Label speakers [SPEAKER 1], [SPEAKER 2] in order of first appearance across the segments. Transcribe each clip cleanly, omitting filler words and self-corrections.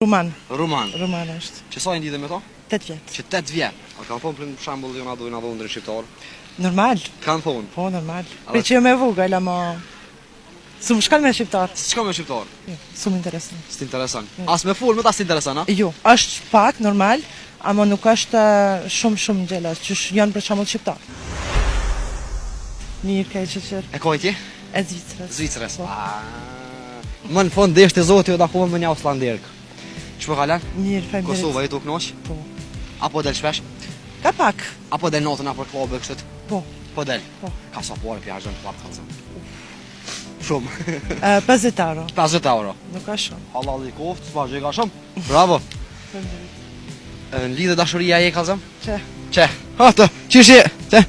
[SPEAKER 1] Ruman.
[SPEAKER 2] Ruman.
[SPEAKER 1] Ruman është.
[SPEAKER 2] Që sa i lidhe me to?
[SPEAKER 1] 8 vjet.
[SPEAKER 2] Që 8 vjet. A kanë thonë për shembull jo na dojnë ndër shqiptar?
[SPEAKER 1] Normal.
[SPEAKER 2] Kanë thonë.
[SPEAKER 1] Po, normal. Për që me vogël ama s'm shkon me shqiptar.
[SPEAKER 2] S'ka me shqiptar.
[SPEAKER 1] Jo, s'm intereson.
[SPEAKER 2] S'intereson. As me folmet as intereson, a?
[SPEAKER 1] Jo, është pak normal, ama nuk është shumë xhelos, që janë për shembull shqiptar. Mirë ka qeqer.
[SPEAKER 2] E ka ti?
[SPEAKER 1] E Zvicrës.
[SPEAKER 2] Zvicrës. Më në fund deshte zoti u takon me një Auslanderk. Ç'po kalan?
[SPEAKER 1] Mirë, faleminderit.
[SPEAKER 2] Kosova i tu knoq?
[SPEAKER 1] Po.
[SPEAKER 2] Apo del shpesh?
[SPEAKER 1] Ka pak.
[SPEAKER 2] Apo del natën apo klube kështu?
[SPEAKER 1] Po.
[SPEAKER 2] Po del.
[SPEAKER 1] Po.
[SPEAKER 2] Ka sa porë pjazhën të kapkallzën. Shumë.
[SPEAKER 1] 50 euro.
[SPEAKER 2] 50 euro.
[SPEAKER 1] Nuk ka shumë.
[SPEAKER 2] Allah i koft, s'bashkë ka shumë. Bravo.
[SPEAKER 1] Faleminderit.
[SPEAKER 2] Në lidhe dashuria e kallzëm?
[SPEAKER 1] Çe.
[SPEAKER 2] Ato, çish je? Çe.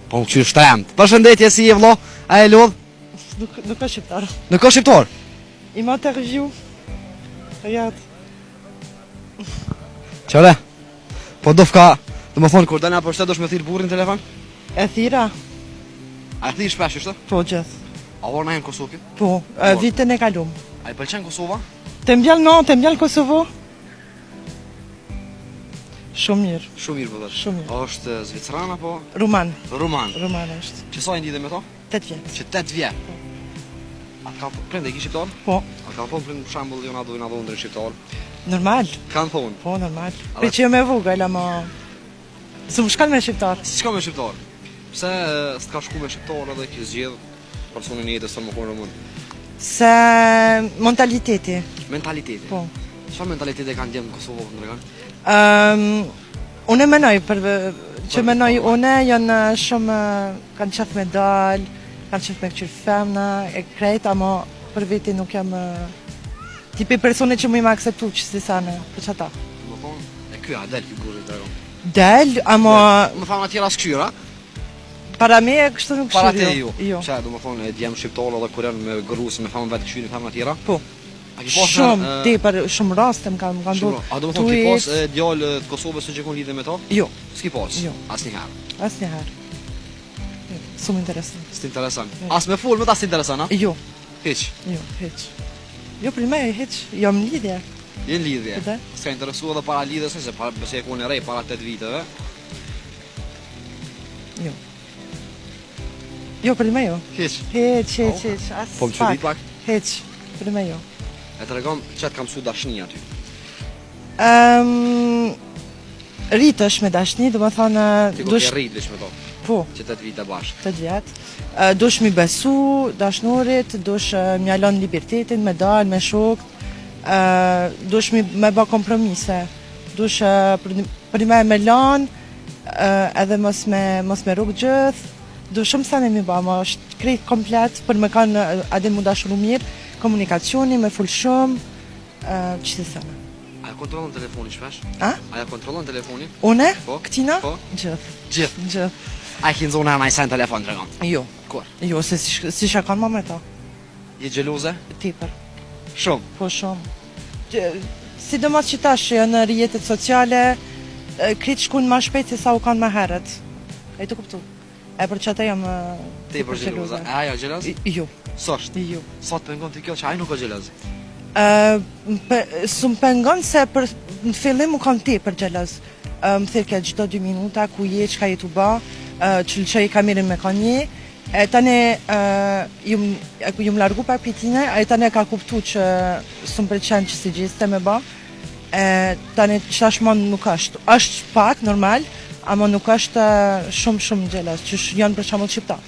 [SPEAKER 2] Po çish shtremt. Përshëndetje si je vëlla? A e lodh?
[SPEAKER 1] Nuk ka shqiptar.
[SPEAKER 2] Nuk ka shqiptar.
[SPEAKER 1] I ma të review. Rejat.
[SPEAKER 2] Qële? Po do fka, do më thonë kur dana për shtet do shme thirë burrin telefon?
[SPEAKER 1] E thira?
[SPEAKER 2] A e thirë shpesh ishte?
[SPEAKER 1] Po, gjithë.
[SPEAKER 2] A orë në jenë Kosovë?
[SPEAKER 1] Po, vitën e kalum.
[SPEAKER 2] A i pëlqen Kosova?
[SPEAKER 1] Të mbjall Kosovo? Shumë mirë.
[SPEAKER 2] Shumë mirë për
[SPEAKER 1] Shumë mirë.
[SPEAKER 2] është Zvicran apo?
[SPEAKER 1] Ruman.
[SPEAKER 2] Ruman.
[SPEAKER 1] Ruman është.
[SPEAKER 2] Që sa i lidhe me to?
[SPEAKER 1] 8 vjet.
[SPEAKER 2] Që 8 vjet. A ka prende i ki shqiptar?
[SPEAKER 1] Po.
[SPEAKER 2] A ka thonë për shembull jo na dojnë ndër shqiptar?
[SPEAKER 1] Normal.
[SPEAKER 2] Kanë thonë.
[SPEAKER 1] Po, normal. Për që me vogël ama s'm shkon me shqiptar.
[SPEAKER 2] S'ka me shqiptar. Pse s'ka shku me shqiptar edhe ki zgjedh personin e jetës tonë më konë Rumun?
[SPEAKER 1] Se mentaliteti.
[SPEAKER 2] Mentaliteti.
[SPEAKER 1] Po.
[SPEAKER 2] Çfarë mentaliteti kanë djemë në Kosovë në tregon?
[SPEAKER 1] Unë menoj që menoj unë janë shumë kanë qef me dal, kanë qef me këqyr femna, e krejt, ama për veti nuk jam tipi persone që mu i ma akseptu që si sane, për që ata.
[SPEAKER 2] Më thonë, e kjo a del figurën të tregon.
[SPEAKER 1] Del, ama
[SPEAKER 2] Më thonë atjera s'këshyra?
[SPEAKER 1] para me e kështë nuk
[SPEAKER 2] Para
[SPEAKER 1] këshyr
[SPEAKER 2] te ju?
[SPEAKER 1] Jo.
[SPEAKER 2] Qa, do më thonë, e djemë shqiptarë edhe kur janë me grusë, me famë vetë këshyrin, famë atjera?
[SPEAKER 1] Po.
[SPEAKER 2] A ki pas
[SPEAKER 1] Shumë, tepër, shumë raste më kanë ndodhur.
[SPEAKER 2] A do më thonë, ki pas djallë të Kosovës që kon lidhe me ta?
[SPEAKER 1] Jo,
[SPEAKER 2] S'ki pas?
[SPEAKER 1] Jo.
[SPEAKER 2] Asnjëherë.
[SPEAKER 1] asnjëherë. Shumë interesant.
[SPEAKER 2] S'intereson. As me folmet as intereson, a?
[SPEAKER 1] Jo,
[SPEAKER 2] Hiq.
[SPEAKER 1] jo, hiq. Jo, për me, hiq, jam lidhje.
[SPEAKER 2] Jenë lidhje.
[SPEAKER 1] Dhe?
[SPEAKER 2] S'ka interesu edhe para lidhjes, se besoj e kone rej para 8 viteve.
[SPEAKER 1] Jo. Jo, për me jo.
[SPEAKER 2] Hiq.
[SPEAKER 1] Hiq, as
[SPEAKER 2] Po më qëllit pak?
[SPEAKER 1] Hiq, për me jo.
[SPEAKER 2] E të regom që të kam su dashni aty.
[SPEAKER 1] Rritësh me dashni, do më thonë,
[SPEAKER 2] Ti ku ke rrit veç me to,
[SPEAKER 1] po,
[SPEAKER 2] që 8 vite bashkë.
[SPEAKER 1] 8 vjetë, dush mi besu dashnurit, dush mi alon libertetin, me dal, me shok, dush me ba kompromise, dush për me lan, edhe mos me rrug gjithë, dush shumë sane mi ba, ma është krejt komplet për me kanë adin mu dashuru mirë, komunikacioni, me full shumë, që të sane.
[SPEAKER 2] A e kontrolon telefoni shpesh?
[SPEAKER 1] A?
[SPEAKER 2] A e kontrolon telefoni?
[SPEAKER 1] Une?
[SPEAKER 2] Po.
[SPEAKER 1] Këtina?
[SPEAKER 2] Po.
[SPEAKER 1] Gjithë.
[SPEAKER 2] Gjithë. A e ki nëzone e majsen telefon të regom?
[SPEAKER 1] Jo.
[SPEAKER 2] Kur?
[SPEAKER 1] Jo, se si shakon ma me ta.
[SPEAKER 2] Je gjeluze?
[SPEAKER 1] Tipër.
[SPEAKER 2] Shumë.
[SPEAKER 1] Po shumë. Sidomos që tash në rrjetet sociale, kritë shkun ma shpejt se sa u kanë ma herët. E të kuptu. E për që ata jam
[SPEAKER 2] Ti për gjeluze. E ajo gjeluz?
[SPEAKER 1] Jo.
[SPEAKER 2] Sosht?
[SPEAKER 1] Jo.
[SPEAKER 2] Sa të pengon të kjo që ajo nuk o gjeluz?
[SPEAKER 1] Së më pengon se në fillim u kam ti për gjeluz. Më thirë ke gjithdo 2 minuta, ku je, që ka jetu ba, që i kamirin me ka një. Tane jum largu pak pitine, tane ka kuptu që së më përqen që si gjiste me ba. Tane që tashmon nuk është. është pak, normal, ama nuk është shumë gjeluz, që janë për shamull shqiptar.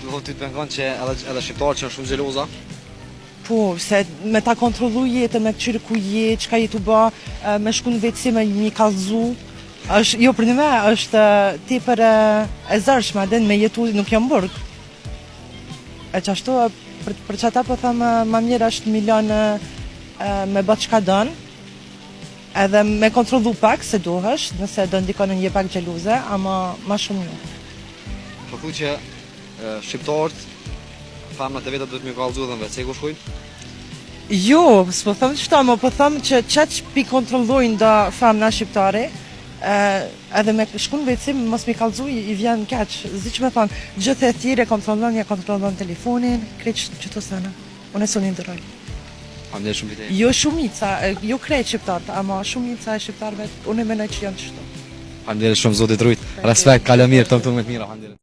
[SPEAKER 2] Do të pengon që edhe shqiptarë që janë shumë gjeluza?
[SPEAKER 1] Po, se me ta kontrollu jetën, me këqyrë ku je, që ka jetu ba, me shku në vetësi me një kalzu, jo për një me, është ti për e zërshme, adin me jetu nuk jam burg. E që ashtu, për që ata po thëmë, ma mirë është milion me bët qka dënë, edhe me kontrollu pak se duhesh, nëse do ndikonë një pak gjeluze, ama ma shumë një.
[SPEAKER 2] Po thu që shqiptarët, famnat e vetat duhet me kallëzu dhe në vetë, se ku shkujnë?
[SPEAKER 1] Jo, s'po thëmë qëta, më po thëmë që qëtë pi kontrollojnë da famna shqiptare, edhe me shkun vetësim, mos mi kallëzu i vjen keq. Zi që me thonë, gjithë e thire kontrollon telefonin, kreq që të sene. Unë e së një ndëroj.
[SPEAKER 2] Faleminderit shumë vite.
[SPEAKER 1] Jo shumica, jo krejt shqiptarët, ama shumica e shqiptarëve unë mendoj që janë kështu.
[SPEAKER 2] Faleminderit shumë zotit rujt. Respekt, kalë mirë, të më të mira, faleminderit.